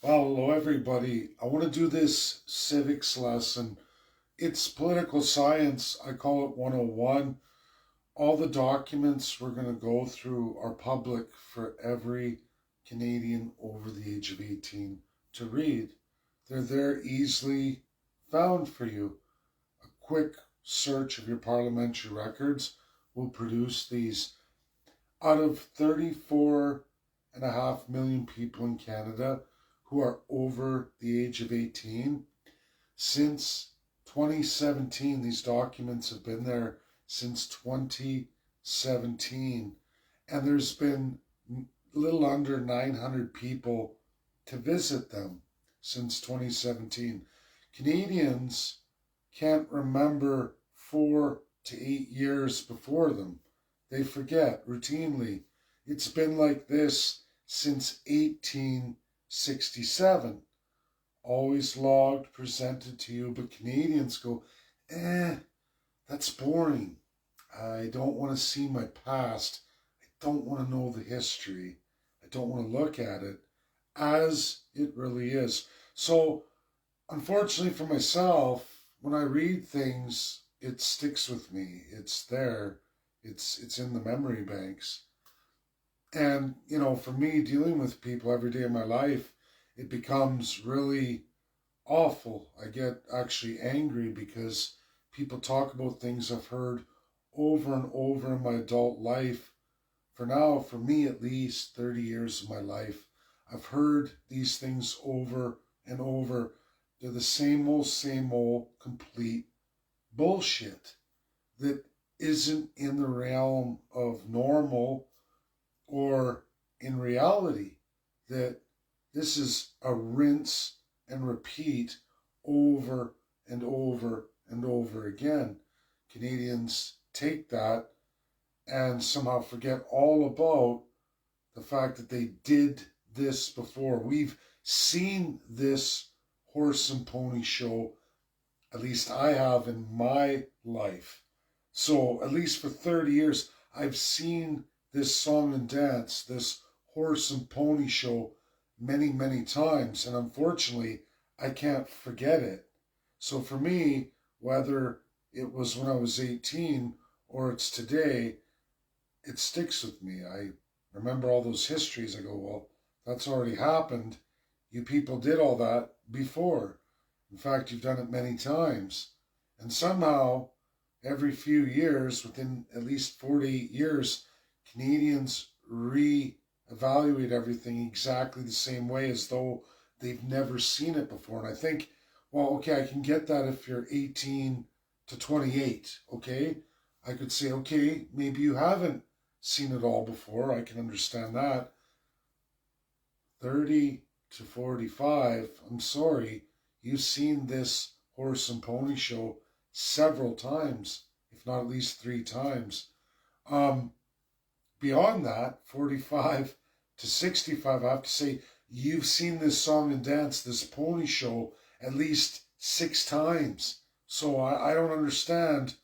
Well, hello everybody. I want to do this civics lesson. It's political science. I call it 101. All the documents we're going to go through are public for every Canadian over the age of 18 to read. They're there easily found for you. A quick search of your parliamentary records will produce these. Out of 34.5 million people in Canada who are over the age of 18, since 2017, these documents have been there since 2017, and there's been a little under 900 people to visit them since 2017. Canadians can't remember 4 to 8 years before them. They forget routinely. It's been like this since 1867. Always logged, presented to you, but Canadians go, that's boring. I don't want to see my past. I don't want to know the history. I don't want to look at it as it really is. So, unfortunately for myself, when I read things, it sticks with me. It's there. It's in the memory banks. And, for me, dealing with people every day of my life, it becomes really awful. I get actually angry because people talk about things I've heard over and over in my adult life. For now, for me at least, 30 years of my life, I've heard these things over and over. They're the same old, complete bullshit that isn't in the realm of normal or in reality, that this is a rinse and repeat over and over and over again. Canadians take that and somehow forget all about the fact that they did this before. We've seen this horse and pony show, at least I have in my life. So, at least for 30 years, I've seen this song and dance, this horse and pony show many, many times. And unfortunately, I can't forget it. So for me, whether it was when I was 18 or it's today, it sticks with me. I remember all those histories. I go, well, that's already happened. You people did all that before. In fact, you've done it many times. And somehow, every few years, within at least 40 years, Canadians re-evaluate everything exactly the same way as though they've never seen it before. And I think, well, okay, I can get that if you're 18 to 28, okay? I could say, okay, maybe you haven't seen it all before. I can understand that. 30 to 45, I'm sorry, you've seen this horse and pony show several times, if not at least 3 times. Um, Beyond that, 45 to 65, I have to say, you've seen this song and dance, this pony show, at least 6 times. So I don't understand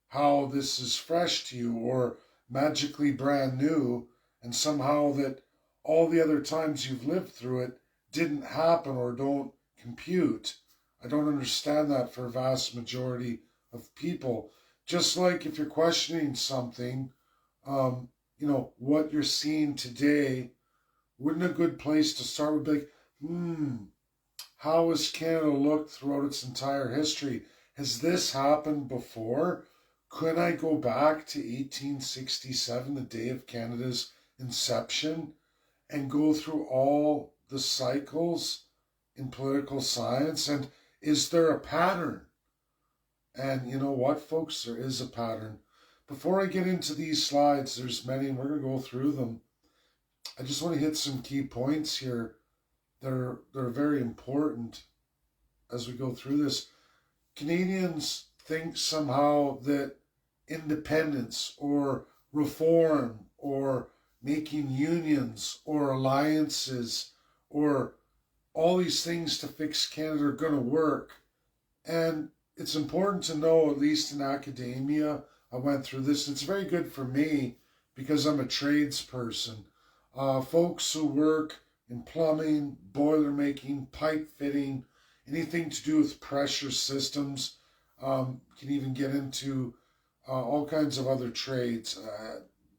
how this is fresh to you or magically brand new, and somehow that all the other times you've lived through it didn't happen or don't compute. I don't understand that for a vast majority of people. Just like if you're questioning something, um, what you're seeing today, wouldn't a good place to start would be like, how has Canada looked throughout its entire history? Has this happened before? Could I go back to 1867, the day of Canada's inception, and go through all the cycles in political science? And is there a pattern? And you know what, folks? There is a pattern. Before I get into these slides, there's many, and we're going to go through them. I just want to hit some key points here. They're very important as we go through this. Canadians think somehow that independence or reform or making unions or alliances or all these things to fix Canada are going to work. And it's important to know, at least in academia, I went through this. It's very good for me because I'm a tradesperson. Folks who work in plumbing, boiler making, pipe fitting, anything to do with pressure systems. Can even get into all kinds of other trades.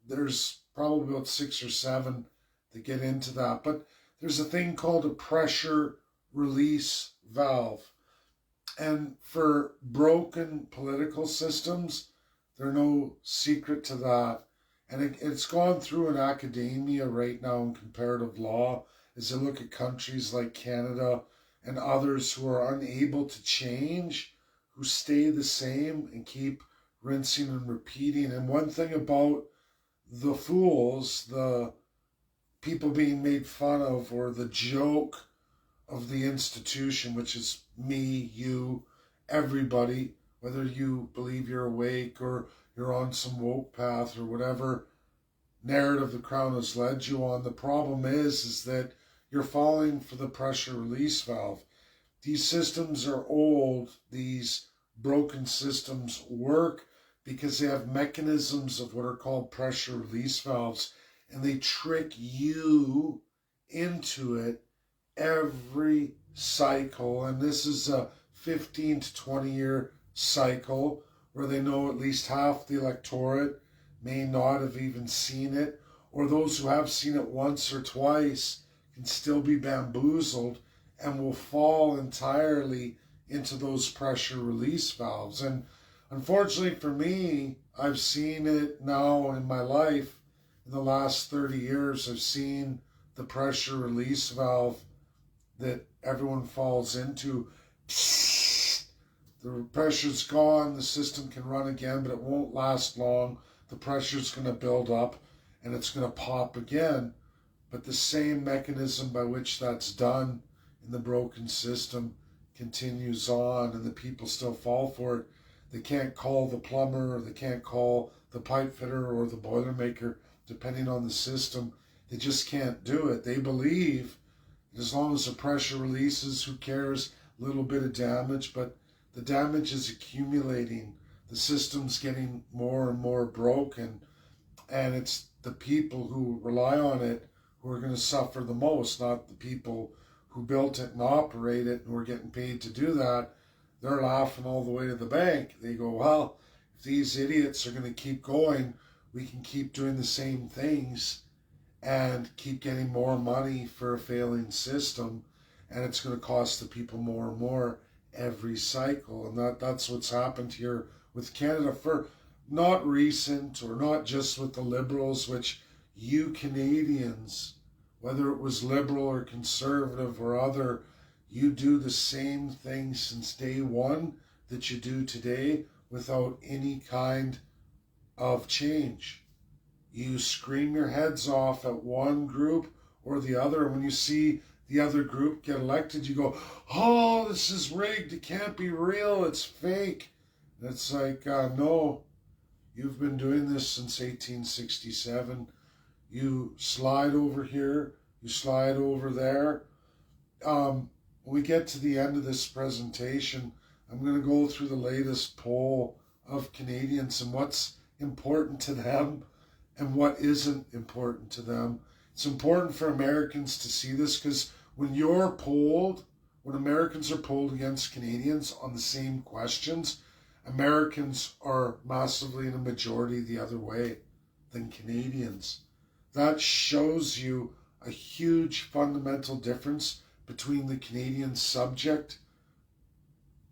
There's probably about 6 or 7 that get into that. But there's a thing called a pressure release valve. And for broken political systems, they're no secret to that. And it's gone through in academia right now in comparative law as I look at countries like Canada and others who are unable to change, who stay the same and keep rinsing and repeating. And one thing about the fools, the people being made fun of, or the joke of the institution, which is me, you, everybody, whether you believe you're awake or you're on some woke path or whatever narrative the Crown has led you on. The problem is that you're falling for the pressure release valve. These systems are old. These broken systems work because they have mechanisms of what are called pressure release valves, and they trick you into it every cycle. And this is a 15 to 20 year cycle where they know at least half the electorate may not have even seen it, or those who have seen it once or twice can still be bamboozled and will fall entirely into those pressure release valves. And unfortunately for me, I've seen it now in my life. In the last 30 years, I've seen the pressure release valve that everyone falls into. The pressure's gone, the system can run again, but it won't last long. The pressure's going to build up and it's going to pop again. But the same mechanism by which that's done in the broken system continues on, and the people still fall for it. They can't call the plumber, or they can't call the pipe fitter or the boiler maker, depending on the system. They just can't do it. They believe as long as the pressure releases, who cares? A little bit of damage, but the damage is accumulating. The system's getting more and more broken, and it's the people who rely on it who are going to suffer the most, not the people who built it and operate it and who are getting paid to do that. They're laughing all the way to the bank. They go, well, if these idiots are going to keep going, we can keep doing the same things and keep getting more money for a failing system, and it's going to cost the people more and more every cycle. And that's what's happened here with Canada, for not recent, or not just with the Liberals, which you Canadians, whether it was Liberal or Conservative or other, you do the same thing since day one that you do today without any kind of change. You scream your heads off at one group or the other. When you see the other group get elected, you go, oh, this is rigged. It can't be real. It's fake. And it's like, no, you've been doing this since 1867. You slide over here, you slide over there. When we get to the end of this presentation, I'm going to go through the latest poll of Canadians and what's important to them and what isn't important to them. It's important for Americans to see this, because when you're polled, when Americans are polled against Canadians on the same questions, Americans are massively in a majority the other way than Canadians. That shows you a huge fundamental difference between the Canadian subject,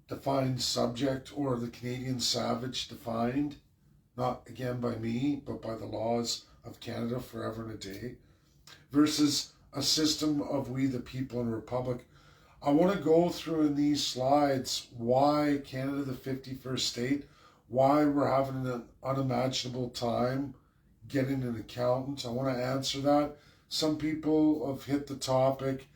defined subject, or the Canadian savage defined, not again by me, but by the laws of Canada forever and a day, versus a system of we the people and republic. I want to go through in these slides why Canada, the 51st state, why we're having an unimaginable time getting an accountant. I want to answer that. Some people have hit the topic,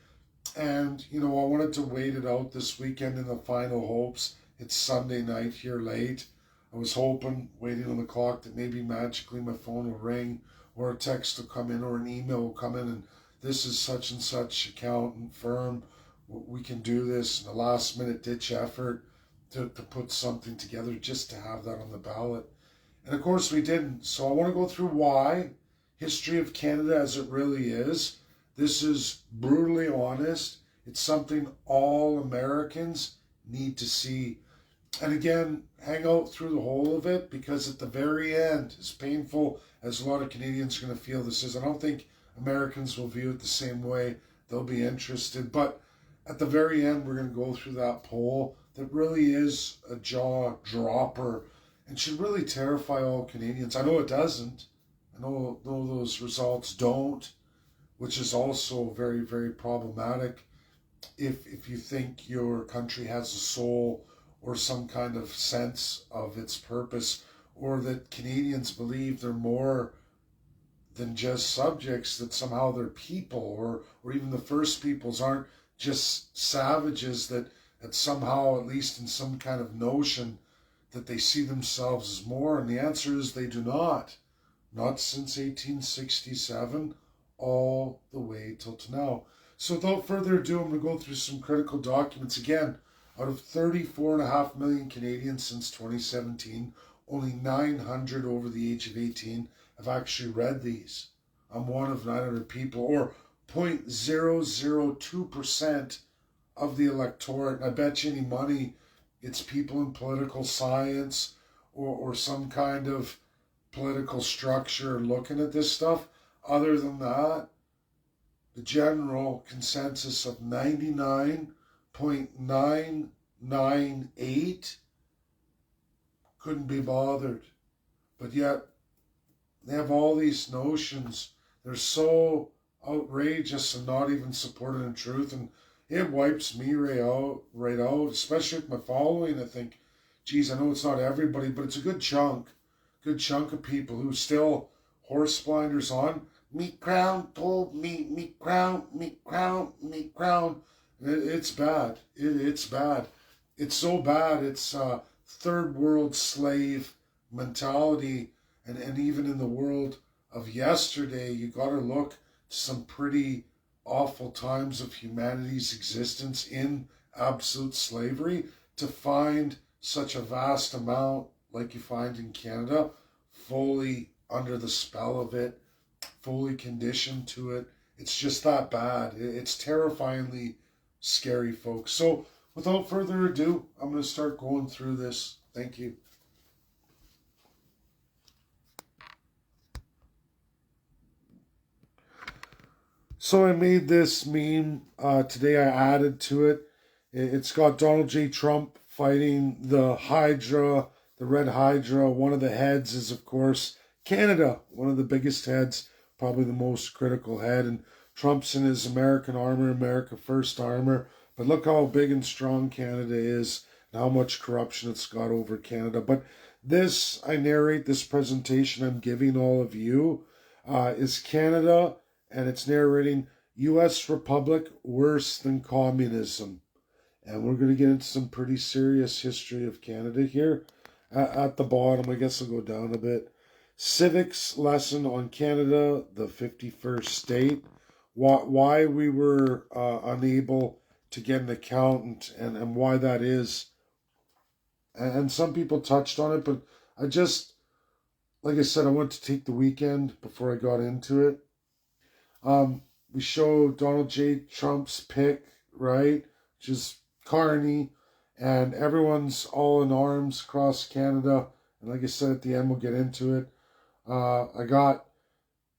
and I wanted to wait it out this weekend in the final hopes. It's Sunday night here late. I was hoping, waiting on the clock, that maybe magically my phone will ring, or a text will come in, or an email will come in, and this is such and such accountant firm. We can do this in a last minute ditch effort to put something together just to have that on the ballot. And of course we didn't. So I want to go through why, history of Canada as it really is, This is brutally honest. It's something all Americans need to see. And again, hang out through the whole of it, because at the very end, as painful as a lot of Canadians are going to feel this is, I don't think Americans will view it the same way. They'll be interested. But at the very end, we're going to go through that poll that really is a jaw dropper and should really terrify all Canadians. I know it doesn't. I know those results don't, which is also very, very problematic if you think your country has a soul or some kind of sense of its purpose, or that Canadians believe they're more than just subjects, that somehow they're people, or even the First Peoples aren't just savages, that somehow, at least in some kind of notion, that they see themselves as more. And the answer is they do not. Not since 1867, all the way till to now. So without further ado, I'm going to go through some critical documents. Again, out of 34.5 million Canadians since 2017, only 900 over the age of 18 have actually read these. I'm one of 900 people, or 0.002% of the electorate. And I bet you any money it's people in political science or some kind of political structure looking at this stuff. Other than that, the general consensus of 99.998 couldn't be bothered. But yet, they have all these notions. They're so outrageous and not even supported in truth. And it wipes me right out, especially with my following. I think, geez, I know it's not everybody, but it's a good chunk of people who still horse blinders on. Me crown told me, me crown. It's bad. It's bad. It's so bad. It's third world slave mentality. And even in the world of yesterday, you got to look to some pretty awful times of humanity's existence in absolute slavery to find such a vast amount, like you find in Canada, fully under the spell of it, fully conditioned to it. It's just that bad. It's terrifyingly scary, folks. So without further ado, I'm going to start going through this. Thank you. So I made this meme today. I added to it. It's got Donald J. Trump fighting the Hydra, the Red Hydra. One of the heads is, of course, Canada. One of the biggest heads, probably the most critical head. And Trump's in his American armor, America First armor. But look how big and strong Canada is and how much corruption it's got over Canada. But this, I narrate this presentation I'm giving all of you, is Canada. And it's narrating U.S. Republic worse than communism. And we're going to get into some pretty serious history of Canada here. At the bottom, I guess I'll go down a bit. Civics lesson on Canada, the 51st state. Why we were unable to get an accountant and why that is. And some people touched on it, but I just, like I said, I wanted to take the weekend before I got into it. We show Donald J. Trump's pick, right? Which is Carney, and everyone's all in arms across Canada. And like I said, at the end, we'll get into it. I got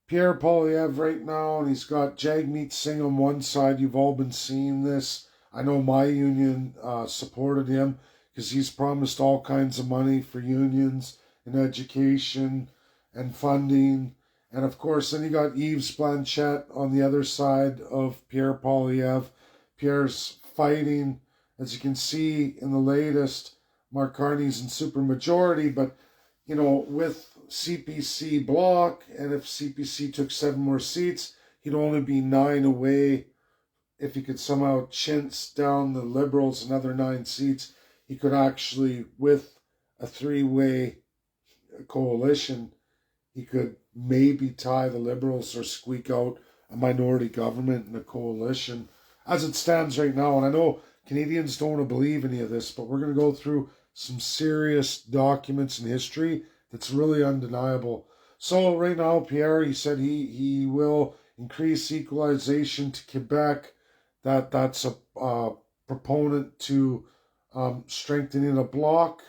Pierre Poilievre right now, and he's got Jagmeet Singh on one side. You've all been seeing this. I know my union supported him because he's promised all kinds of money for unions and education and funding. And of course, then you got Yves Blanchette on the other side of Pierre Poilievre. Pierre's fighting, as you can see in the latest, Mark Carney's in supermajority, but, you know, with CPC block, and if CPC took 7 more seats, he'd only be 9 away. If he could somehow chintz down the Liberals another 9 seats, he could actually, with a 3-way coalition, he could maybe tie the Liberals or squeak out a minority government and a coalition as it stands right now. And I know Canadians don't want to believe any of this, but we're going to go through some serious documents in history that's really undeniable. So right now, Pierre, he said he will increase equalization to Quebec. That's a proponent to strengthening a bloc,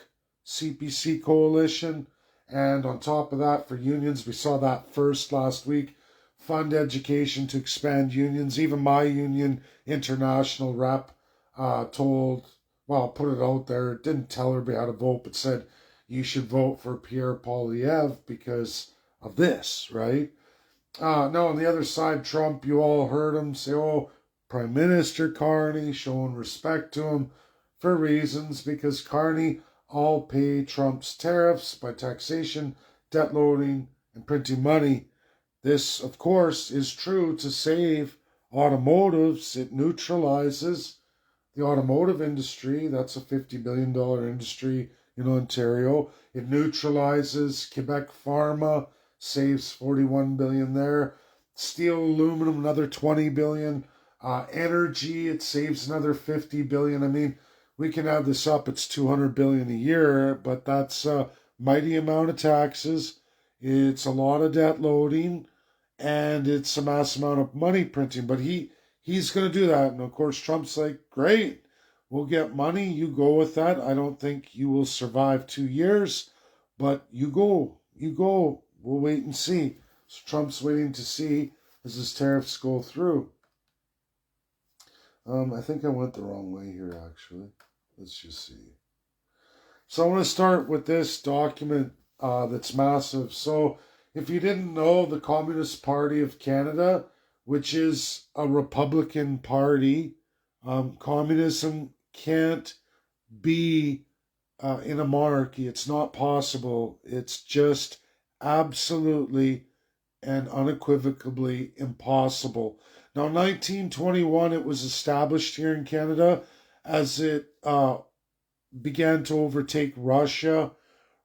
CPC coalition. And on top of that, for unions, we saw that first last week. Fund education to expand unions. Even my union international rep told, well, put it out there, didn't tell everybody how to vote, but said you should vote for Pierre Poilievre because of this, right? No, on the other side, Trump, you all heard him say, oh, Prime Minister Carney, showing respect to him for reasons, because Carney all pay Trump's tariffs by taxation, debt loading, and printing money. This, of course, is true to save automotives. It neutralizes the automotive industry. That's a $50 billion industry in Ontario. It neutralizes Quebec Pharma, saves $41 billion there. Steel, aluminum, another $20 billion. Energy, it saves another $50 billion. I mean, we can add this up. It's $200 billion a year, but that's a mighty amount of taxes. It's a lot of debt loading, and it's a mass amount of money printing. But he's going to do that. And of course, Trump's like, great, we'll get money. You go with that. I don't think you will survive 2 years, but you go. We'll wait and see. So Trump's waiting to see as his tariffs go through. I think I went the wrong way here, actually. Let's just see. So I want to start with this document that's massive. So if you didn't know, the Communist Party of Canada, which is a Republican party, communism can't be in a monarchy. It's not possible. It's just absolutely and unequivocally impossible. Now, 1921, it was established here in Canada as it began to overtake Russia.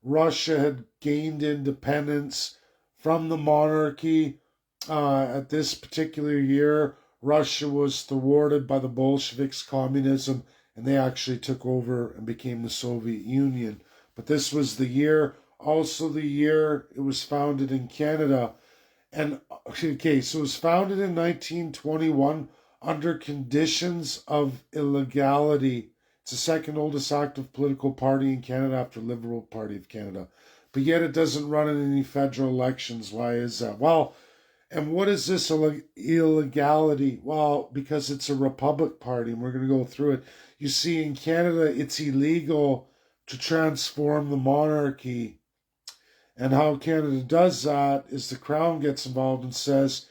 Russia had gained independence from the monarchy. At this particular year, Russia was thwarted by the Bolsheviks, communism, and they actually took over and became the Soviet Union. But this was the year, also the year it was founded in Canada. And okay, so it was founded in 1921 under conditions of illegality. It's the second oldest active political party in Canada after Liberal Party of Canada. But yet it doesn't run in any federal elections. Why is that? Well, and what is this illegality? Well, because it's a Republic Party, and we're going to go through it. You see, in Canada, it's illegal to transform the monarchy. And how Canada does that is the Crown gets involved and says,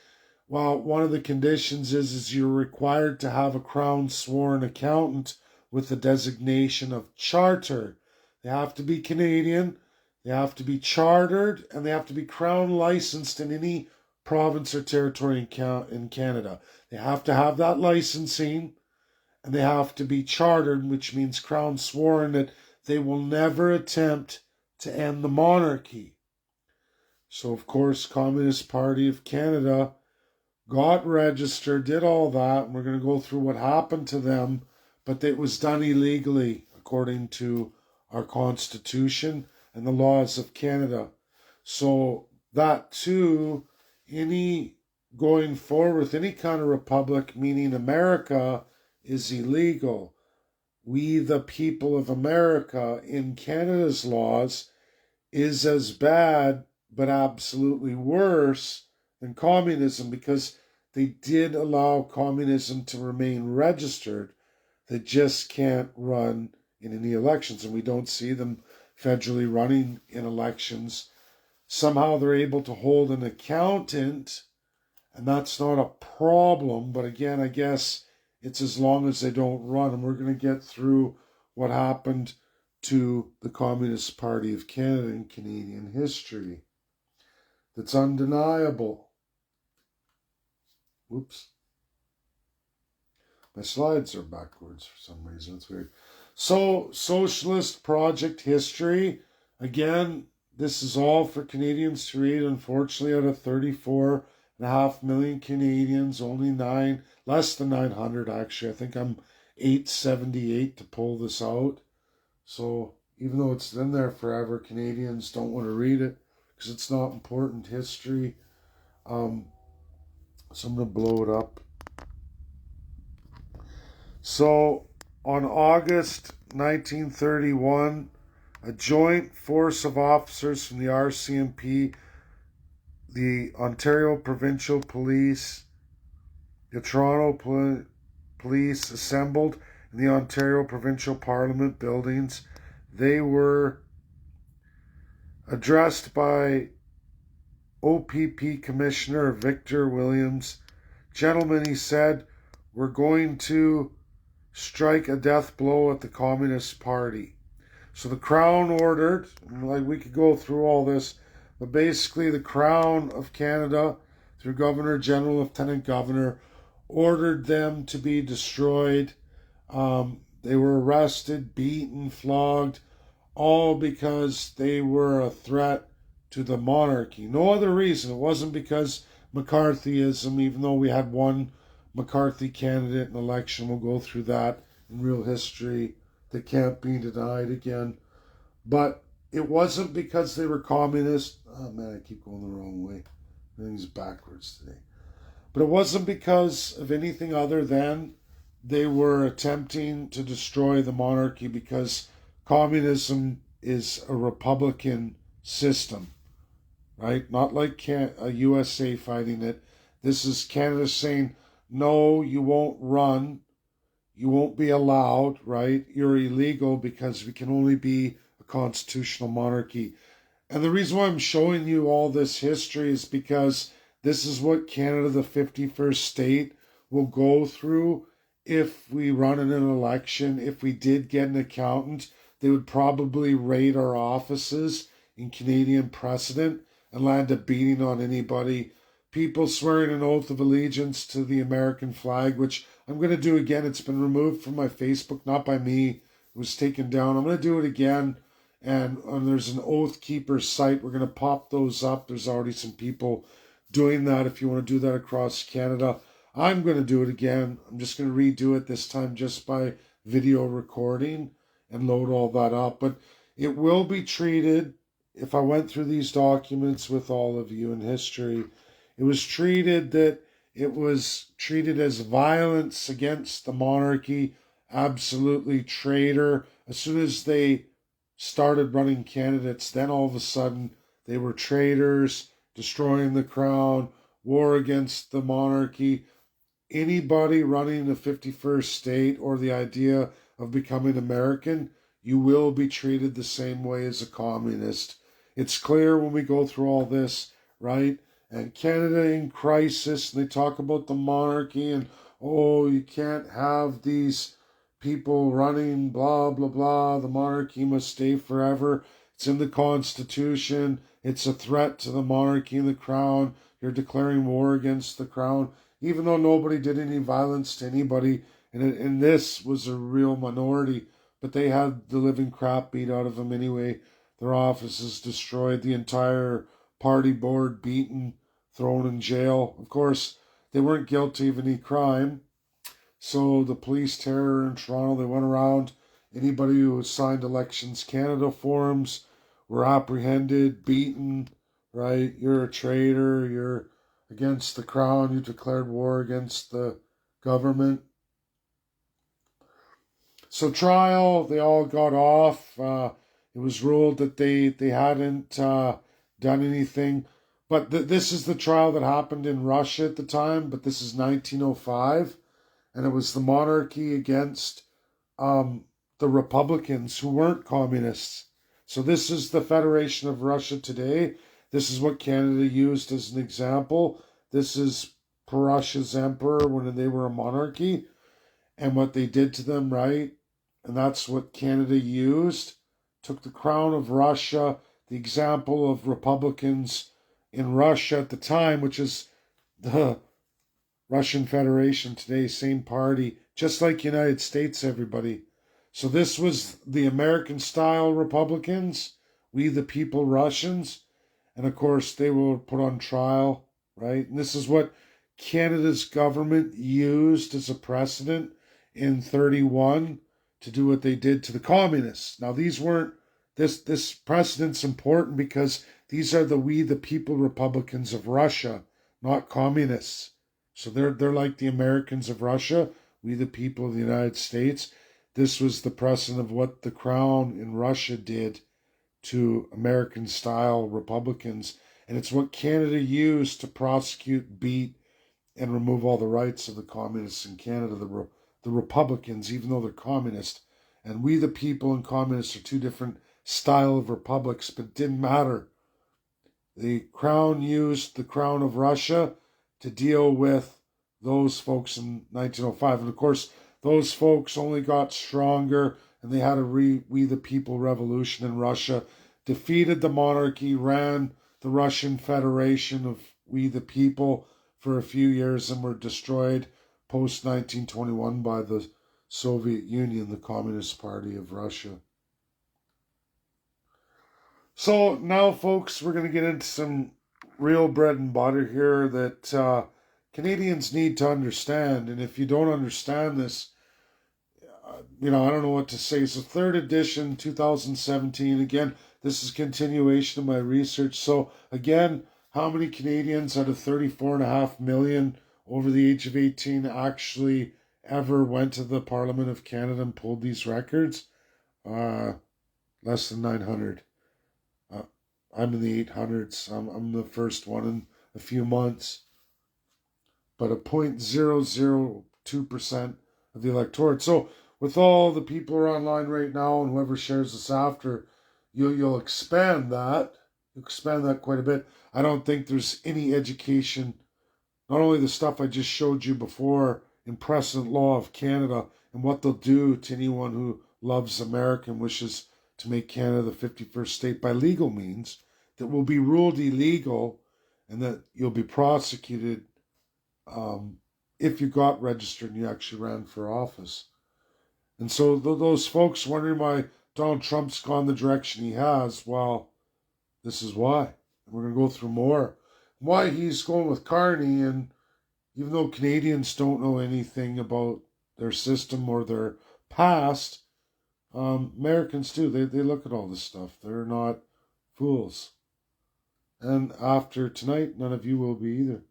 well, one of the conditions is you're required to have a Crown sworn accountant with the designation of charter. They have to be Canadian, they have to be chartered, and they have to be Crown licensed in any province or territory in Canada. They have to have that licensing, and they have to be chartered, which means Crown sworn that they will never attempt to end the monarchy. So, of course, Communist Party of Canada got registered, did all that, and we're going to go through what happened to them, but it was done illegally according to our Constitution and the laws of Canada. So that too, any going forward with any kind of republic, meaning America, is illegal. We, the people of America, in Canada's laws, is as bad, but absolutely worse than communism, because they did allow communism to remain registered. They just can't run in any elections, and we don't see them federally running in elections. Somehow they're able to hold an accountant, and that's not a problem. But again, I guess it's as long as they don't run. And we're going to get through what happened to the Communist Party of Canada in Canadian history. That's undeniable. Whoops. My slides are backwards for some reason. It's weird. So, Socialist Project history. Again, this is all for Canadians to read. Unfortunately, out of 34.5 million Canadians, only less than 900 actually. I think I'm 878 to pull this out. So, even though it's been there forever, Canadians don't want to read it because it's not important history. So I'm going to blow it up. So on August 1931, a joint force of officers from the RCMP, the Ontario Provincial Police, the Toronto Police assembled in the Ontario Provincial Parliament buildings. They were addressed by OPP Commissioner Victor Williams. Gentlemen, he said, we're going to strike a death blow at the Communist Party. So the Crown ordered, like we could go through all this, but basically the Crown of Canada, through Governor General, Lieutenant Governor, ordered them to be destroyed. They were arrested, beaten, flogged, all because they were a threat to the monarchy. No other reason. It wasn't because McCarthyism, even though we had one McCarthy candidate in election. We'll go through that in real history that can't be denied again. But it wasn't because they were communist. Oh man, I keep going the wrong way. Everything's backwards today. But it wasn't because of anything other than they were attempting to destroy the monarchy, because communism is a republican system, right? Not like a USA fighting it. This is Canada saying, no, you won't run. You won't be allowed, right? You're illegal because we can only be a constitutional monarchy. And the reason why I'm showing you all this history is because this is what Canada, the 51st state, will go through if we run in an election. If we did get an accountant, they would probably raid our offices in Canadian precedent and land a beating on anybody. People swearing an oath of allegiance to the American flag, which I'm going to do again. It's been removed from my Facebook, not by me. It was taken down. I'm going to do it again. And there's an Oath Keepers site. We're going to pop those up. There's already some people doing that if you want to do that across Canada. I'm going to do it again. I'm just going to redo it this time just by video recording and load all that up. But it will be treated, if I went through these documents with all of you in history, it was treated as violence against the monarchy, absolutely traitor. As soon as they started running candidates, then all of a sudden they were traitors, destroying the crown, war against the monarchy. Anybody running the 51st state or the idea of becoming American, you will be treated the same way as a communist. It's clear when we go through all this, right? And Canada in crisis, and they talk about the monarchy and, oh, you can't have these people running, blah, blah, blah. The monarchy must stay forever. It's in the Constitution. It's a threat to the monarchy and the crown. You're declaring war against the crown, even though nobody did any violence to anybody. And this was a real minority, but they had the living crap beat out of them anyway. Their offices destroyed, the entire party board beaten, thrown in jail. Of course, they weren't guilty of any crime. So the police terror in Toronto, they went around. Anybody who signed Elections Canada forms were apprehended, beaten, right? You're a traitor. You're against the crown. You declared war against the government. So trial, they all got off. It was ruled that they hadn't done anything. But this is the trial that happened in Russia at the time, but this is 1905. And it was the monarchy against the Republicans who weren't communists. So this is the Federation of Russia today. This is what Canada used as an example. This is Russia's emperor when they were a monarchy and what they did to them, right? And that's what Canada used. Took the crown of Russia, the example of Republicans in Russia at the time, which is the Russian Federation today, same party, just like United States, everybody. So this was the American-style Republicans, we the people Russians, and of course they were put on trial, right? And this is what Canada's government used as a precedent in 31 to do what they did to the communists. Now these weren't, this precedent's important because these are the we the people Republicans of Russia, not communists. So they're like the Americans of Russia, we the people of the United States. This was the precedent of what the crown in Russia did to American style Republicans. And it's what Canada used to prosecute, beat, and remove all the rights of the communists in Canada, the Republicans, even though they're communist. And we the people and communists are two different style of republics, but it didn't matter. The crown used the crown of Russia to deal with those folks in 1905. And of course, those folks only got stronger, and they had a We the People revolution in Russia, defeated the monarchy, ran the Russian Federation of We the People for a few years, and were destroyed post 1921 by the Soviet Union, the Communist Party of Russia. So now, folks, we're going to get into some real bread and butter here that Canadians need to understand. And if you don't understand this, I don't know what to say. So third edition, 2017. Again, this is continuation of my research. So again, how many Canadians out of 34.5 million over the age of 18 actually ever went to the Parliament of Canada and pulled these records? Less than 900. I'm in the 800s. I'm the first one in a few months. But a 0.002% of the electorate. So with all the people who are online right now and whoever shares this after, you'll expand that. You'll expand that quite a bit. I don't think there's any education, not only the stuff I just showed you before in precedent law of Canada and what they'll do to anyone who loves America and wishes to make Canada the 51st state by legal means, that will be ruled illegal and that you'll be prosecuted if you got registered and you actually ran for office. And so those folks wondering why Donald Trump's gone the direction he has, well, this is why. And we're going to go through more. Why he's going with Carney, and even though Canadians don't know anything about their system or their past, Americans do. They look at all this stuff. They're not fools. And after tonight, none of you will be either.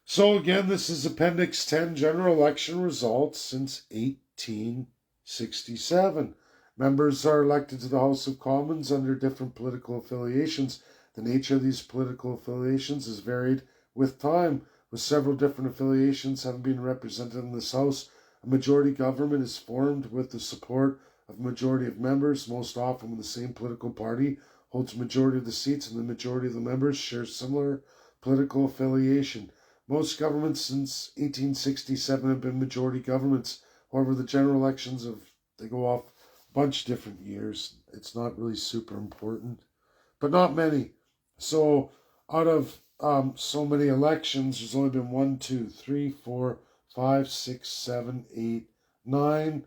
So again, this is Appendix 10, General Election Results since 1867. Members are elected to the House of Commons under different political affiliations. The nature of these political affiliations is varied with time, with several different affiliations having been represented in this House. A majority government is formed with the support of a majority of members, most often when the same political party holds a majority of the seats and the majority of the members share similar political affiliation. Most governments since 1867 have been majority governments. However, the general elections they go off a bunch of different years. It's not really super important, but not many. So out of so many elections, there's only been 1, 2, 3, 4, 5, 6, 7, 8, 9,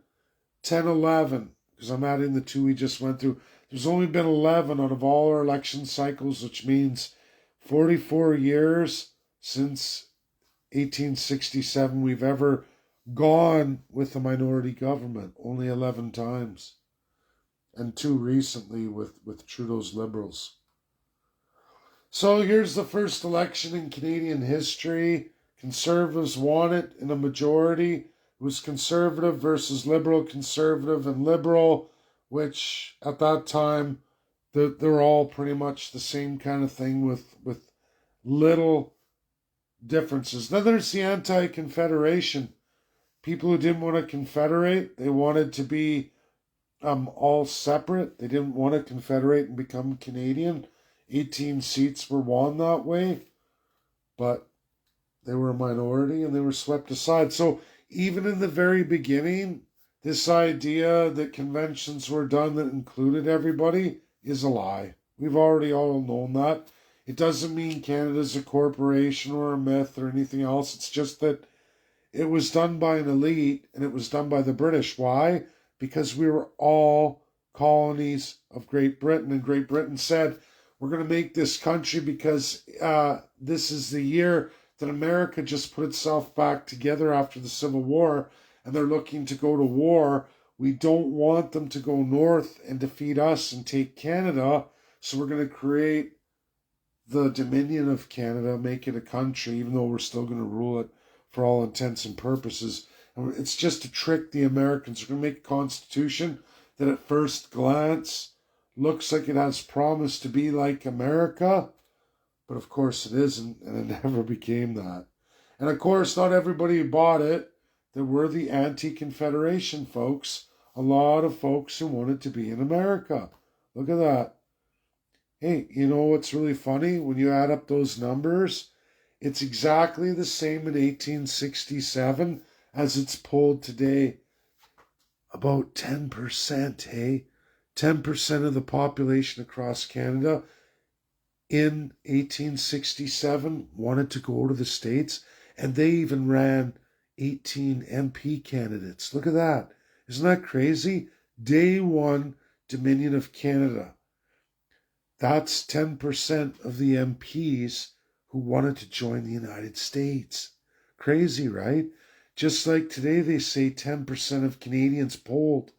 10, 11. Because I'm adding the 2 we just went through. There's only been 11 out of all our election cycles, which means 44 years since 1867 we've ever gone with a minority government. Only 11 times. And 2 recently with Trudeau's Liberals. So here's the first election in Canadian history. Conservatives won it in a majority. It was Conservative versus Liberal, Conservative and Liberal, which at that time, they're all pretty much the same kind of thing with little differences. Then there's the anti-Confederation. People who didn't want to confederate, they wanted to be all separate. They didn't want to confederate and become Canadian. 18 seats were won that way, but they were a minority and they were swept aside. So even in the very beginning, this idea that conventions were done that included everybody is a lie. We've already all known that. It doesn't mean Canada's a corporation or a myth or anything else. It's just that it was done by an elite and it was done by the British. Why? Because we were all colonies of Great Britain, and Great Britain said, we're going to make this country because this is the year that America just put itself back together after the Civil War, and they're looking to go to war. We don't want them to go north and defeat us and take Canada, so we're going to create the Dominion of Canada, make it a country, even though we're still going to rule it for all intents and purposes. And it's just to trick the Americans. We're going to make a constitution that at first glance looks like it has promise to be like America, but of course it isn't, and it never became that. And of course, not everybody bought it. There were the anti-Confederation folks, a lot of folks who wanted to be in America. Look at that. Hey, you know what's really funny? When you add up those numbers, it's exactly the same in 1867 as it's polled today. About 10%, hey? 10% of the population across Canada in 1867 wanted to go to the States, and they even ran 18 MP candidates. Look at that. Isn't that crazy? Day one, Dominion of Canada. That's 10% of the MPs who wanted to join the United States. Crazy, right? Just like today they say 10% of Canadians polled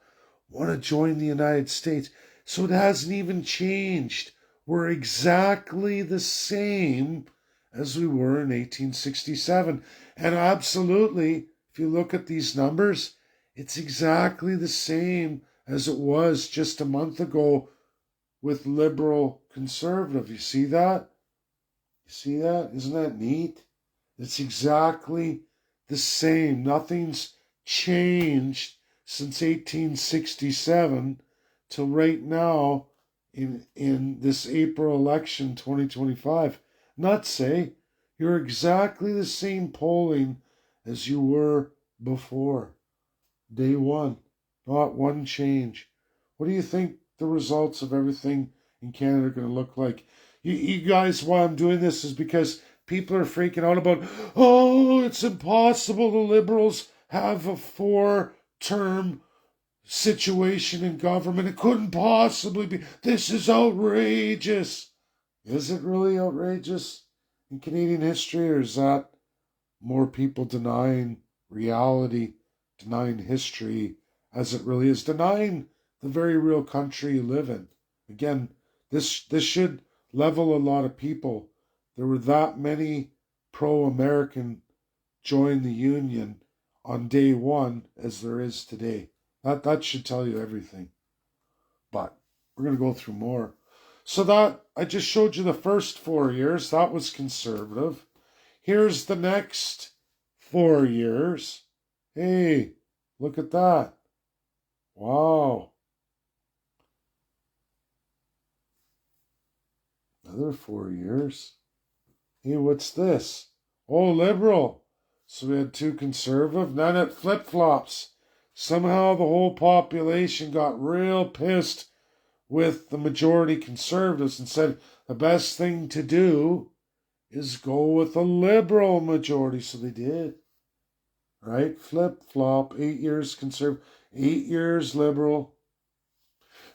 want to join the United States. So it hasn't even changed. We're exactly the same as we were in 1867. And absolutely, if you look at these numbers, it's exactly the same as it was just a month ago with Liberal Conservative. You see that? You see that? Isn't that neat? It's exactly the same. Nothing's changed since 1867 till right now in this April election 2025. Nuts, say you're exactly the same polling as you were before. Day one. Not one change. What do you think the results of everything in Canada are going to look like? You guys, why I'm doing this is because people are freaking out about, oh, it's impossible. The Liberals have a 4-term situation in government. It couldn't possibly be. This is outrageous. Is it really outrageous in Canadian history, or is that more people denying reality, denying history as it really is, denying the very real country you live in? Again, this should level a lot of people. There were that many pro-American join the Union on day one as there is today. That should tell you everything. But we're going to go through more. So that, I just showed you the first 4 years. That was Conservative. Here's the next 4 years. Hey, look at that. Wow. Another 4 years. Hey, what's this? Oh, Liberal. So we had 2 Conservative. Then it flip-flops. Somehow the whole population got real pissed with the majority Conservatives and said the best thing to do is go with a Liberal majority. So they did. Right? Flip-flop. 8 years Conservative. 8 years Liberal.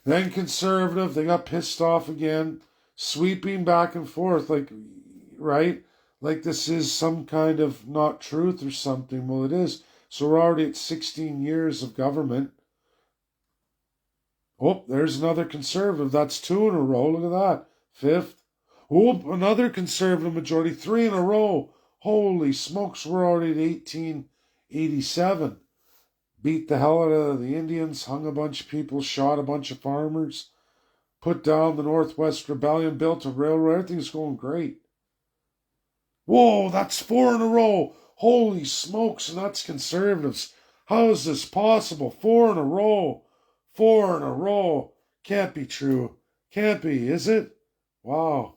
Then Conservative. They got pissed off again. Sweeping back and forth. Like, right? Like this is some kind of not truth or something. Well, it is. So we're already at 16 years of government. Oh, there's another Conservative. That's 2 in a row. Look at that. 5th. Oh, another Conservative majority. 3 in a row. Holy smokes, we're already at 1887. Beat the hell out of the Indians, hung a bunch of people, shot a bunch of farmers, put down the Northwest Rebellion, built a railroad. Everything's going great. Whoa, that's 4 in a row. Holy smokes, and that's Conservatives. How is this possible? 4 in a row. 4 in a row. Can't be true. Can't be, is it? Wow.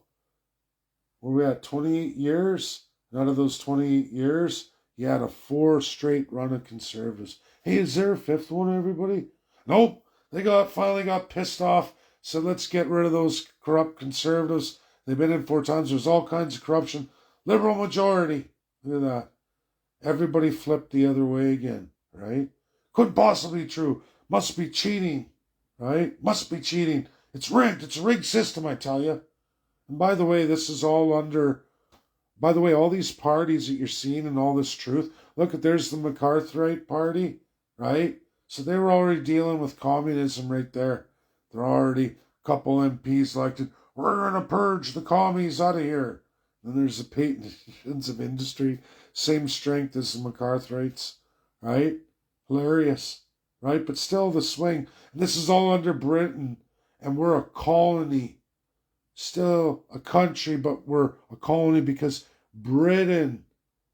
Were we at 28 years? And out of those 28 years, you had a 4 straight run of Conservatives. Hey, is there a 5th one, everybody? Nope. They finally got pissed off. Said, let's get rid of those corrupt Conservatives. They've been in 4 times. There's all kinds of corruption. Liberal majority. Look at that. Everybody flipped the other way again, right? Couldn't possibly be true. Must be cheating, right? Must be cheating. It's rigged. It's a rigged system, I tell you. And by the way, this is all under... By the way, all these parties that you're seeing and all this truth, look, there's the McCarthyite party, right? So they were already dealing with communism right there. They're already a couple MPs elected. we're going to purge the commies out of here. Then there's the Patents of Industry, same strength as the McCarthyites, right? Hilarious, right? But still the swing. And this is all under Britain, and we're a colony. Still a country, but we're a colony because Britain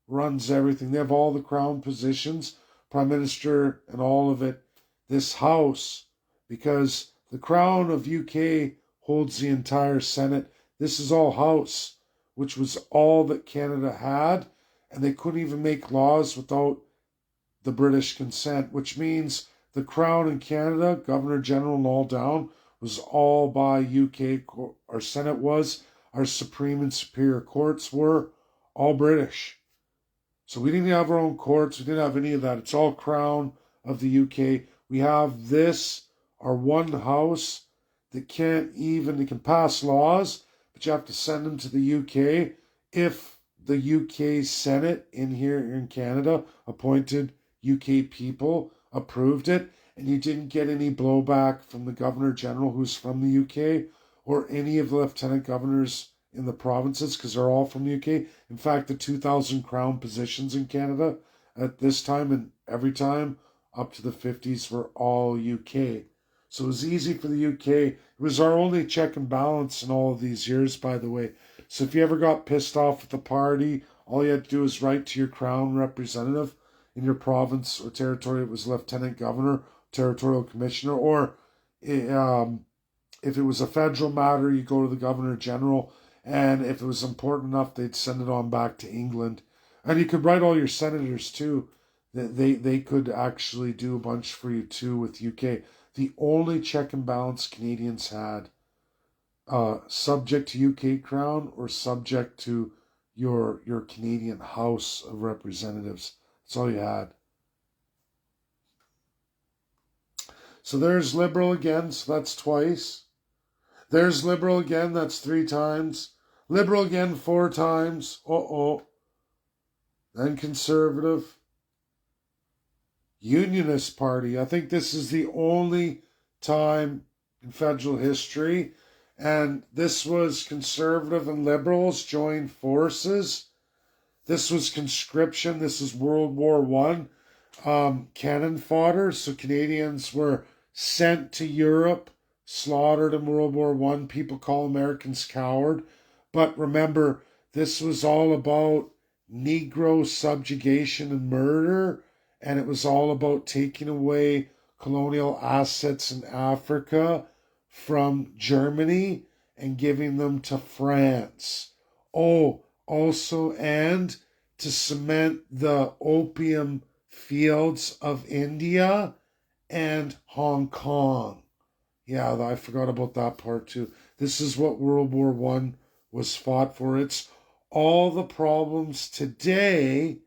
runs everything. They have all the crown positions, prime minister and all of it. This house, because the crown of UK holds the entire Senate. This is all house, which was all that Canada had, and they couldn't even make laws without the British consent, which means the crown in Canada, Governor General and all down, was all by UK. Our Senate was, our Supreme and Superior Courts were all British. So we didn't have our own courts. We didn't have any of that. It's all crown of the UK. We have this, our one house that they can pass laws, but you have to send them to the UK. If the UK Senate in here in Canada appointed UK people, approved it, and you didn't get any blowback from the Governor General who's from the UK or any of the Lieutenant Governors in the provinces, because they're all from the UK. In fact, the 2,000 crown positions in Canada at this time and every time up to the 50s were all UK. So it was easy for the UK. It was our only check and balance in all of these years, by the way. So if you ever got pissed off with the party, all you had to do is write to your crown representative in your province or territory. It was lieutenant governor, territorial commissioner, or if it was a federal matter, you go to the governor general. And if it was important enough, they'd send it on back to England. And you could write all your senators too. They could actually do a bunch for you too with UK. The only check and balance Canadians had, subject to UK crown or subject to your Canadian House of Representatives. That's all you had. So there's Liberal again, so that's twice. There's Liberal again, that's 3 times. Liberal again 4 times. Then Conservative. Unionist Party. I think this is the only time in federal history. And this was Conservative and Liberals joined forces. This was conscription. This is World War One. Cannon fodder. So Canadians were sent to Europe, slaughtered in World War One. People call Americans coward. But remember, this was all about Negro subjugation and murder. And it was all about taking away colonial assets in Africa from Germany and giving them to France. Oh, also, and to cement the opium fields of India and Hong Kong. Yeah, I forgot about that part too. This is what World War One was fought for. It's all the problems today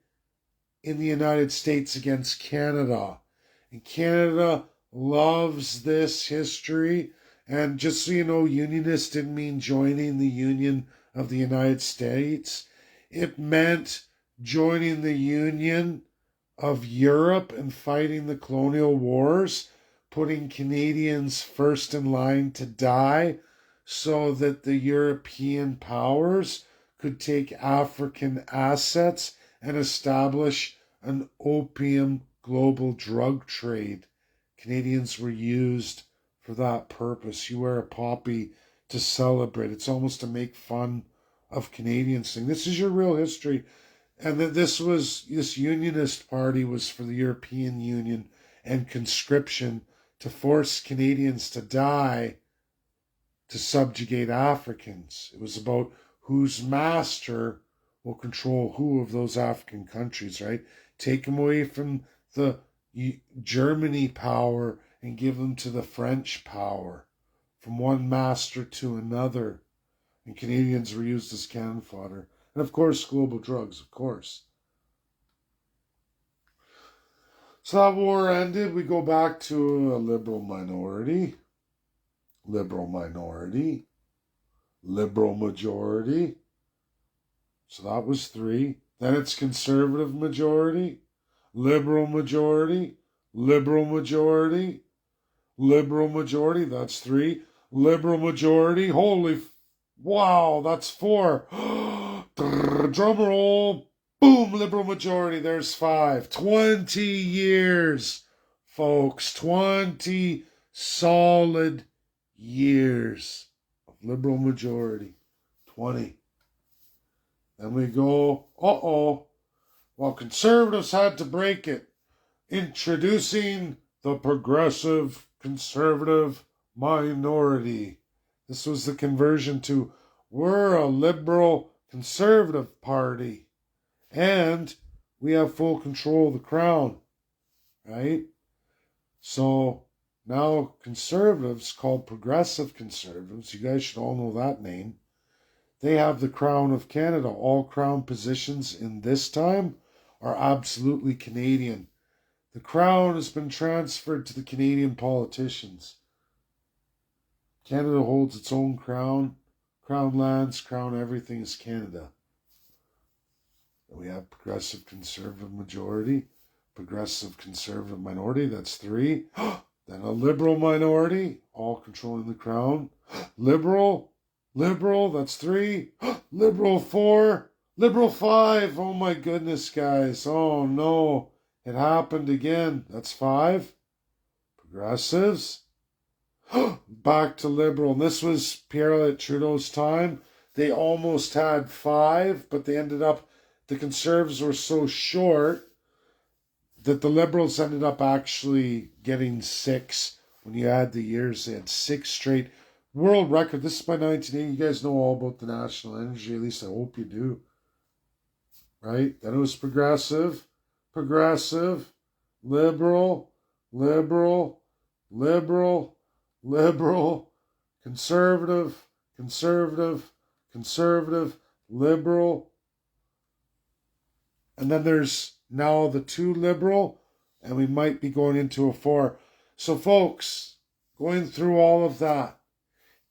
in the United States against Canada. And Canada loves this history. And just so you know, unionist didn't mean joining the Union of the United States. It meant joining the Union of Europe and fighting the colonial wars, putting Canadians first in line to die so that the European powers could take African assets and establish an opium global drug trade. Canadians were used for that purpose. You wear a poppy to celebrate. It's almost to make fun of Canadians thing. This is your real history. And that this Unionist Party was for the European Union and conscription to force Canadians to die to subjugate Africans. It was about whose master will control who of those African countries, right? Take them away from the Germany power and give them to the French power, from one master to another. And Canadians were used as cannon fodder. And of course, global drugs, of course. So that war ended. We go back to a liberal minority, liberal majority. So that was 3. Then it's conservative majority, liberal majority, liberal majority, liberal majority. That's 3. Liberal majority. Holy Wow, that's 4. Drum roll. Boom, Liberal majority. There's 5. 20 years, folks. 20 solid years of Liberal majority. 20. Then we go, well, Conservatives had to break it. Introducing the Progressive Conservative minority. This was the conversion to we're a liberal conservative party and we have full control of the crown, right? So now conservatives, called progressive conservatives, you guys should all know that name, they have the crown of Canada. All crown positions in this time are absolutely Canadian. The crown has been transferred to the Canadian politicians. Canada holds its own crown. Crown lands, crown everything is Canada. We have progressive conservative majority, progressive conservative minority, that's 3. Then a liberal minority, all controlling the crown. Liberal, that's 3. Liberal 4, liberal 5. Oh my goodness, guys. Oh no, it happened again. That's 5. Progressives. Back to liberal. And this was Pierre Elliott Trudeau's time. They almost had 5, but they ended up, the Conservatives were so short that the Liberals ended up actually getting 6. When you add the years, they had 6 straight. World record. This is by 1980. You guys know all about the national energy. At least I hope you do. Right? Then it was progressive, liberal, conservative, liberal. And then there's now the 2 liberal, and we might be going into a 4. So folks, going through all of that,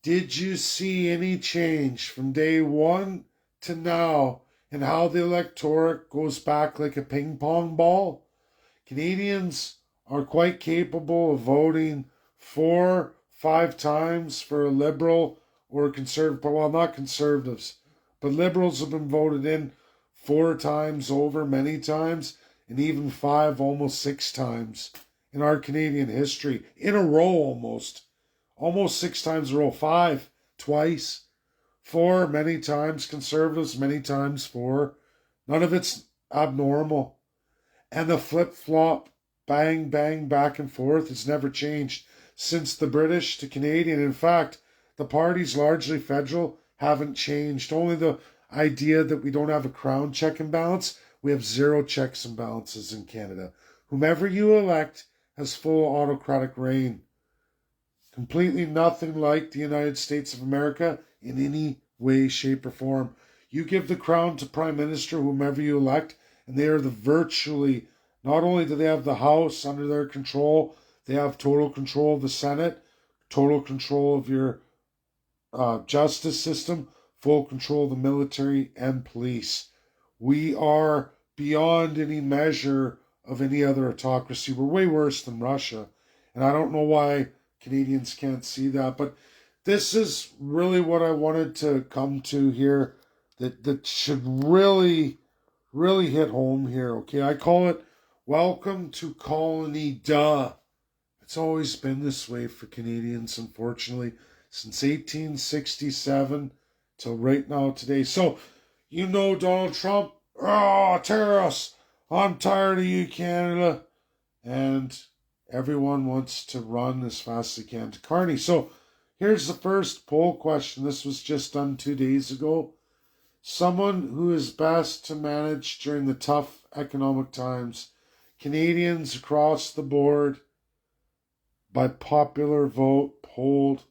did you see any change from day 1 to now in how the electorate goes back like a ping pong ball? Canadians are quite capable of voting 4, 5 times for a liberal or a conservative. Well, not conservatives, but liberals have been voted in 4 times over, many times, and even 5, almost 6 times in our Canadian history, in a row almost 6 times in a row. 5 twice, 4 many times, conservatives many times, 4. None of it's abnormal. And the flip-flop, bang, bang, back and forth has never changed since the British to Canadian. In fact, the parties, largely federal, haven't changed. Only the idea that we don't have a crown check and balance. We have 0 checks and balances in Canada. Whomever you elect has full autocratic reign. Completely nothing like the United States of America in any way, shape, or form. You give the crown to Prime Minister, whomever you elect, and they are the virtually, not only do they have the House under their control, they have total control of the Senate, total control of your justice system, full control of the military and police. We are beyond any measure of any other autocracy. We're way worse than Russia. And I don't know why Canadians can't see that. But this is really what I wanted to come to here that should really, really hit home here. Okay, I call it Welcome to Colony Duh. It's always been this way for Canadians, unfortunately, since 1867 till right now today. So, you know Donald Trump, terrorists, I'm tired of you, Canada. And everyone wants to run as fast as they can to Carney. So, here's the first poll question. This was just done 2 days ago. Someone who is best to manage during the tough economic times. Canadians across the board, by popular vote, polled,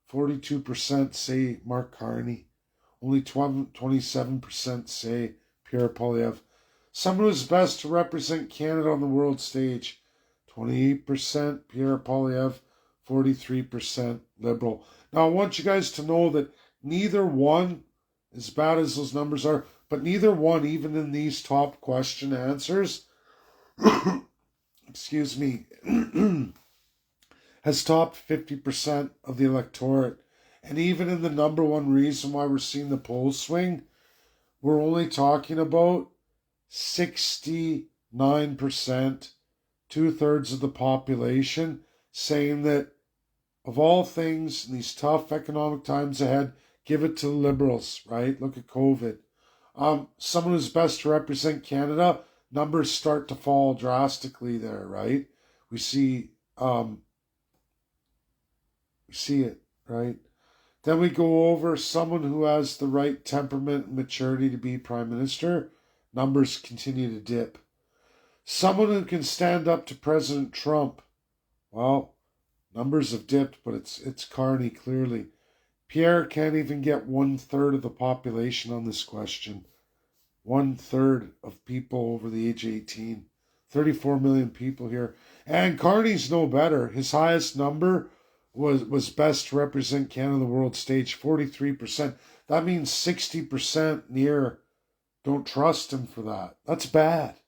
42% say Mark Carney. Only 27% say Pierre Poilievre. Someone who is best to represent Canada on the world stage. 28% Pierre Poilievre, 43% Liberal. Now, I want you guys to know that neither one, as bad as those numbers are, but neither one, even in these top question answers, excuse me, has topped 50% of the electorate. And even in the number one reason why we're seeing the polls swing, we're only talking about 69%, 2/3 of the population, saying that of all things in these tough economic times ahead, give it to the Liberals, right? Look at COVID. Someone who's best to represent Canada, numbers start to fall drastically there, right? We see it, right? Then we go over someone who has the right temperament and maturity to be prime minister. Numbers continue to dip. Someone who can stand up to President Trump. Well, numbers have dipped, but it's Carney clearly. Pierre can't even get 1/3 of the population on this question. 1/3 of people over the age of 18. 34 million people here. And Carney's no better. His highest number was best to represent Canada on the world stage, 43%. That means 60% near don't trust him for that. That's bad.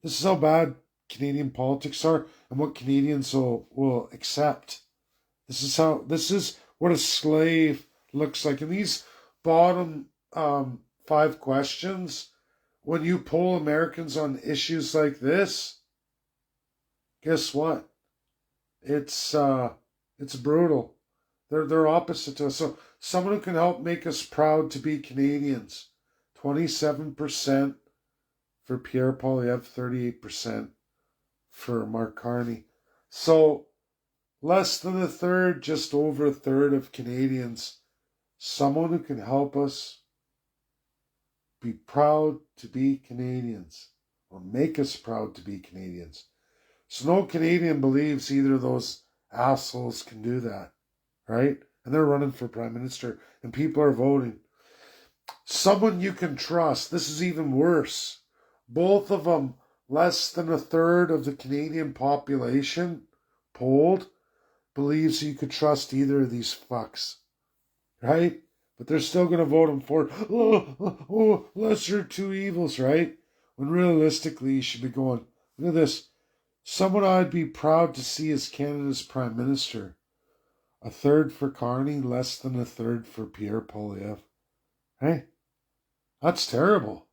This is how bad Canadian politics are and what Canadians will accept. This is what a slave looks like. And these bottom 5 questions, when you poll Americans on issues like this, guess what? It's brutal. They're opposite to us. So someone who can help make us proud to be Canadians. 27% for Pierre Poilievre, 38% for Mark Carney. So less than a third, just over a third of Canadians. Someone who can help us be proud to be Canadians, or make us proud to be Canadians. So no Canadian believes either of those assholes can do that, right? And they're running for prime minister, and people are voting. Someone you can trust. This is even worse. Both of them, less than a third of the Canadian population polled, believes you could trust either of these fucks, right? But they're still going to vote him for, lesser of two evils, right? When realistically, you should be going, look at this. Someone I'd be proud to see as Canada's prime minister. A third for Carney, less than a third for Pierre Poilievre. Hey, that's terrible.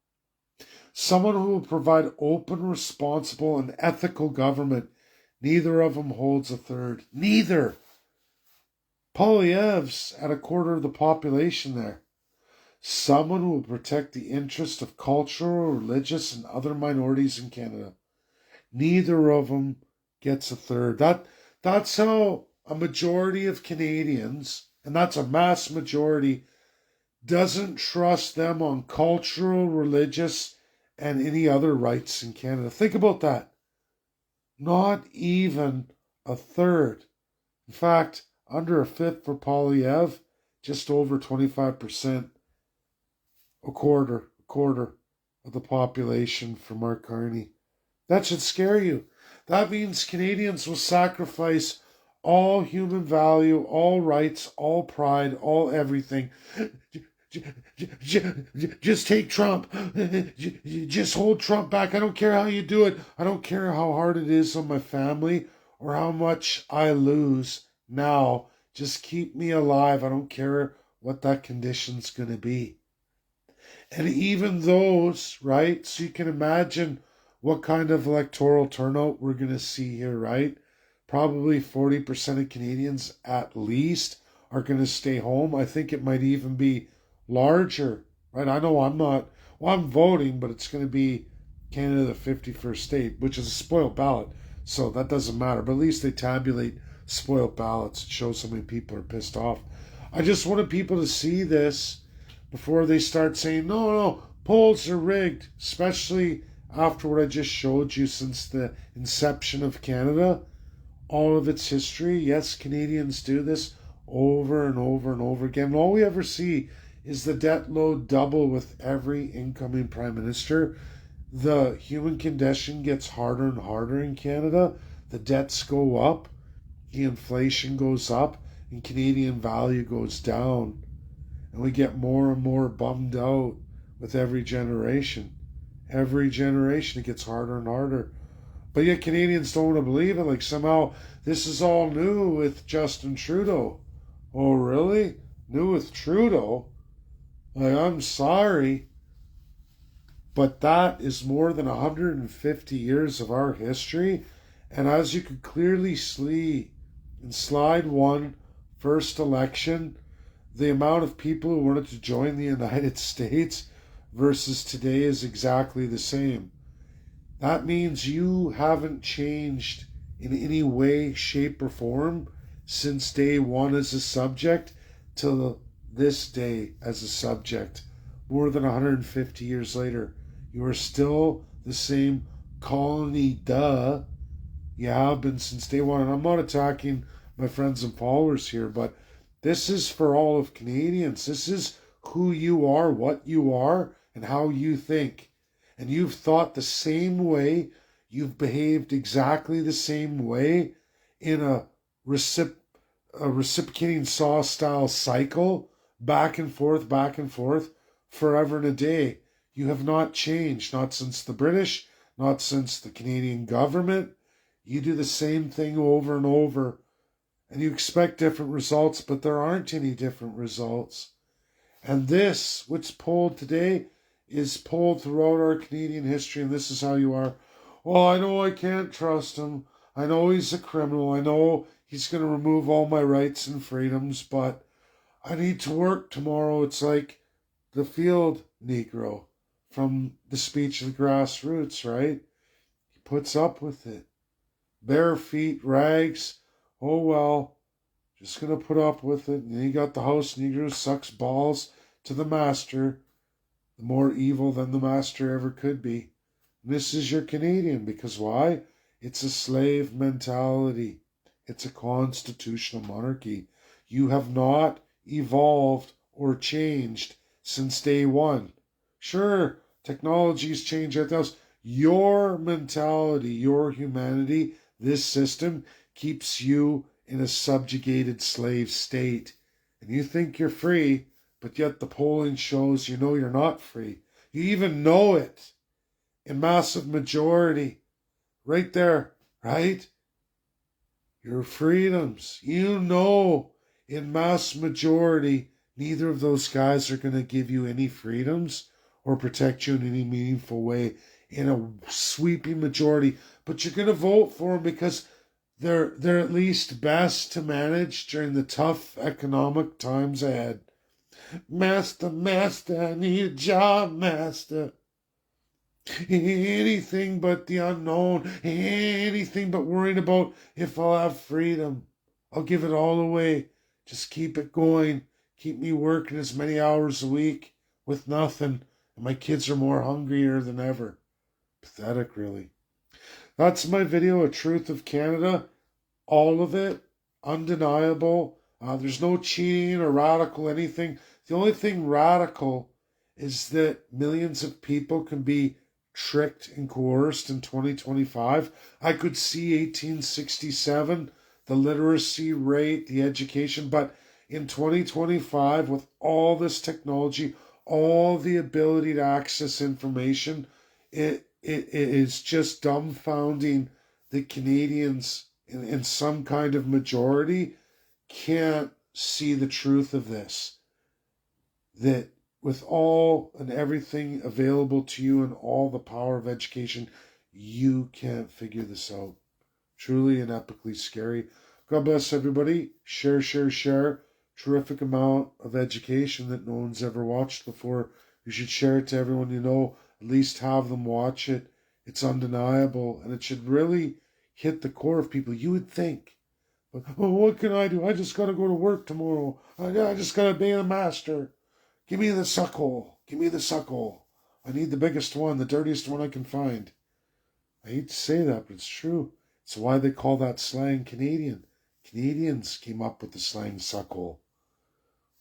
Someone who will provide open, responsible, and ethical government. Neither of them holds a third. Neither. Poilievre's at a quarter of the population there. Someone who will protect the interest of cultural, religious, and other minorities in Canada. Neither of them gets a third. That's how a majority of Canadians, and that's a mass majority, doesn't trust them on cultural, religious, and any other rights in Canada. Think about that. Not even a third. In fact, under a fifth for Poilievre, just over 25%, a quarter of the population for Mark Carney. That should scare you. That means Canadians will sacrifice all human value, all rights, all pride, all everything. Just take Trump. Just hold Trump back. I don't care how you do it. I don't care how hard it is on my family or how much I lose now. Just keep me alive. I don't care what that condition's going to be. And even those, right? So you can imagine what kind of electoral turnout we're going to see here, right? Probably 40% of Canadians at least are going to stay home. I think it might even be larger, right? I know I'm not, well, I'm voting, but it's going to be Canada, the 51st state, which is a spoiled ballot. So that doesn't matter. But at least they tabulate spoiled ballots. It shows how many people are pissed off. I just wanted people to see this before they start saying, no, polls are rigged, especially after what I just showed you since the inception of Canada, all of its history. Yes, Canadians do this over and over and over again. And all we ever see is the debt load double with every incoming prime minister. The human condition gets harder and harder in Canada. The debts go up, the inflation goes up, and Canadian value goes down. And we get more and more bummed out with every generation. Every generation it gets harder and harder. But yet Canadians don't want to believe it. Like somehow this is all new with Justin Trudeau. Oh, really? new with Trudeau. Like, I'm sorry, but that is more than 150 years of our history. And as you could clearly see in slide one, first election, the amount of people who wanted to join the United States versus today is exactly the same. That means you haven't changed in any way, shape, or form since day one as a subject till this day as a subject. More than 150 years later, you are still the same colony, duh. You have been since day one. And I'm not attacking my friends and followers here, but this is for all of Canadians. This is who you are, what you are, and how you think. And you've thought the same way, you've behaved exactly the same way in a reciprocating saw style cycle, back and forth, forever and a day. You have not changed, not since the British, not since the Canadian government. You do the same thing over and over, and you expect different results, but there aren't any different results. And this, what's polled today, is polled throughout our Canadian history, and this is how you are. Oh, I know I can't trust him. I know he's a criminal. I know he's going to remove all my rights and freedoms, but I need to work tomorrow. It's like the field Negro from the speech of the grassroots, right? He puts up with it. Bare feet, rags. Oh, well, just going to put up with it. And then you got the house Negro sucks balls to the master, the more evil than the master ever could be. And this is your Canadian, because why? It's a slave mentality. It's a constitutional monarchy. You have not evolved or changed since day one. Sure, technology's changed everything else. Your mentality, your humanity, this system keeps you in a subjugated slave state. And you think you're free, but yet the polling shows you know you're not free. You even know it in massive majority. Right there, right? Your freedoms. You know in mass majority neither of those guys are going to give you any freedoms or protect you in any meaningful way in a sweeping majority. But you're going to vote for them because they're at least best to manage during the tough economic times ahead. Master, master, I need a job, master. Anything but the unknown. Anything but worrying about if I'll have freedom. I'll give it all away. Just keep it going. Keep me working as many hours a week with nothing. And my kids are more hungrier than ever. Pathetic, really. That's my video, A Truth of Canada. All of it. Undeniable. There's no cheating or radical anything. The only thing radical is that millions of people can be tricked and coerced in 2025. I could see 1867, the literacy rate, the education, but in 2025, with all this technology, all the ability to access information, it is just dumbfounding that Canadians in some kind of majority can't see the truth of this. That with all and everything available to you and all the power of education, you can't figure this out. Truly and epically scary. God bless everybody. Share, share, share. Terrific amount of education that no one's ever watched before. You should share it to everyone you know. At least have them watch it. It's undeniable. And it should really hit the core of people. You would think. But, oh, what can I do? I just got to go to work tomorrow. I just got to be a master. Give me the suckle. Give me the suckle. I need the biggest one, the dirtiest one I can find. I hate to say that, but it's true. It's why they call that slang Canadian. Canadians came up with the slang suckle.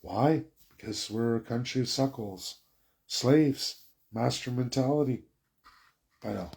Why? Because we're a country of suckles. Slaves. Master mentality. Bye now.